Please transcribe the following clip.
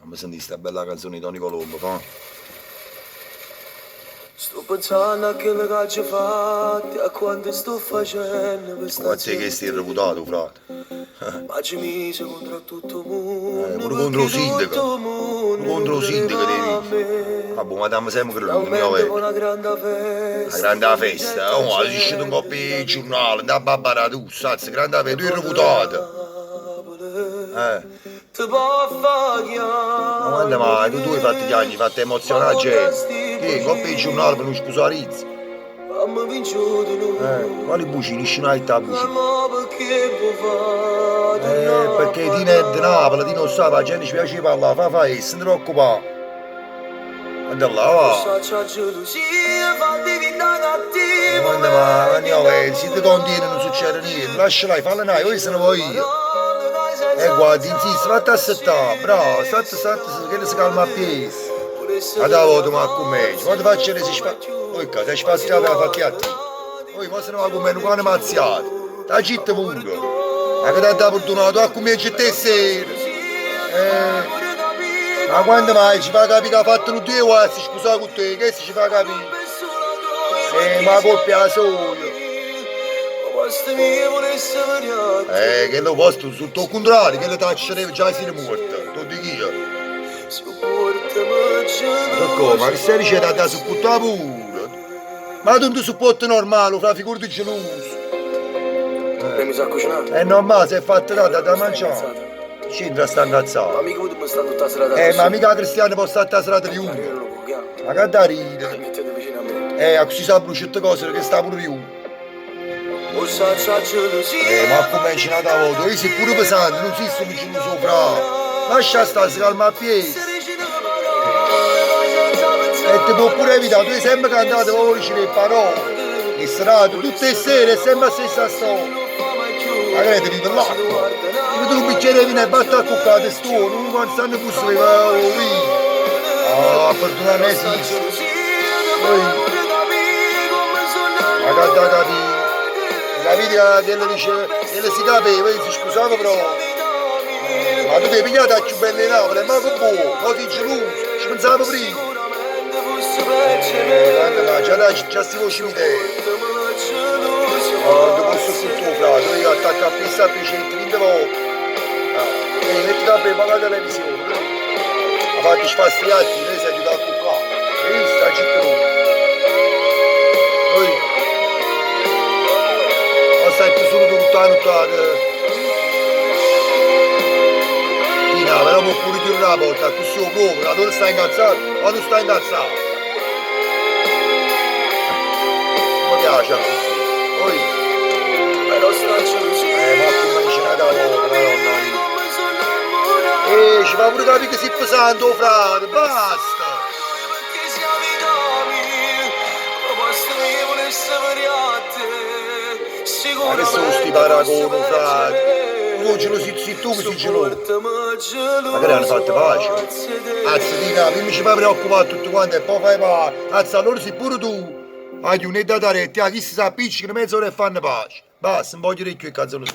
Mi senti sta bella canzone di Tony Colombo, fa? Sto pensando a quello che ci fatti, a quanto sto facendo per Come a te che sei reputato, frate. ma ci mise contro tutto il mondo, Pure contro il perché sindaco. tutto il mondo Pure contro il sindaco devi dire. Vabbè, ma dammi sempre creduto, mio finalmente con vecchio. una grande La festa, grande festa, oh, ha uscito un po' per il giornale, da babbara tu, sazza, grande festa, tu hai reputato. ti può fare Ma quando mai? Tu hai fatto gli anni, hai fatto emozionare la gente. Che? Un po' per il giornale per non sposare Rizzi. abbiamo vinto di noi, Quali bucini? Scinai a bucini. ma perché può fare Perché ti è di Napoli, ti non sa, la gente ci piace parlare, fa e se ne preoccupa. Guarda là, va. C'ha gelosia, fa diventare cattivo. Quando ma andiamo, se ti contiene non succede niente, lasciala, falla nai, ora se ne vuoi io. Guarda, insiste, fatti assettare, bravo, state, che ne si calma a piedi. Guarda, volta ma come, quando faccio le si spazia, poi che sei spaziato la fatti a te. Poi ma se ne va come, quando mazziato, la città pure. Ma che ti ha fortunato, a come c'è te sera. Ma quando mai ci fa capire che ha fatto un 2 ore, si scusa con te, che si ci fa capire? Ma colpa è la sola. Che lo posto sotto il contrario, che le tacce già si morta, lo dico io. Ma che stai dicendo da supportare pure? Ma tu non ti supporti normale, fra figurati geloso. E mi sa cucinato? È normale, se è fatta da mangiare. C'entra sta Ma incazzata. mica tu sta tutta la serata. Ma mica cristiano può stare a serata di uno. Ma che da ridere. Mettete vicino a me. A così sa bruciate cose che sta pure più. O sa gelosia. Ma come c'è nata volta? Io sei pure pesante, non si sto vicino sopra. Lascia stare, si calma a piedi. E ti può pure evitare, tu hai sempre cantato proprio vicino le parole. Le serate, tutte le sere, è sempre la stessa storia. Magari ti vive l'acqua. Tu un bicchiere di vino e batti a cuccare, sto, non quando stanno busse le perdonare non esiste. Ma che da capire? Capite che le dice, che le si capeva, si scusava però. Ma tu ti hai pigliato a più belle Napoli, ma che buono, ma ti geloso, ci pensavo prima. Guarda, già stiamo cimitero. Non posso più tu, frate, io attacco a fissa a 120 volte. Metti da bere, paga la televisione. Ha fatto spastiati, lei si è aiutato qua. E io sta cittadino. Poi, ma stai più solo tutto la notte. Tina, però può pure dire una volta, così lo muovo, ma dove stai incazzato? Ma tu stai incazzato? Mi piace così. Poi, Però sta gelosia. ma come c'è una volta, madonna mia. Ci fa pure capire che sei pesante, oh frate, basta! Ma che sono sti paragoni, frate? Tu gelosizzi tu che sei geloso. Ma che ne hanno fatto pace? Azza Tina, prima ci fa preoccupare tutti quanti e poi fai pace. Azza, allora sei pure tu. Hai un'età da rete, chi si sa appiccica in mezz'ora e fanno pace. Basta, non voglio ricchio che cazzo lo so.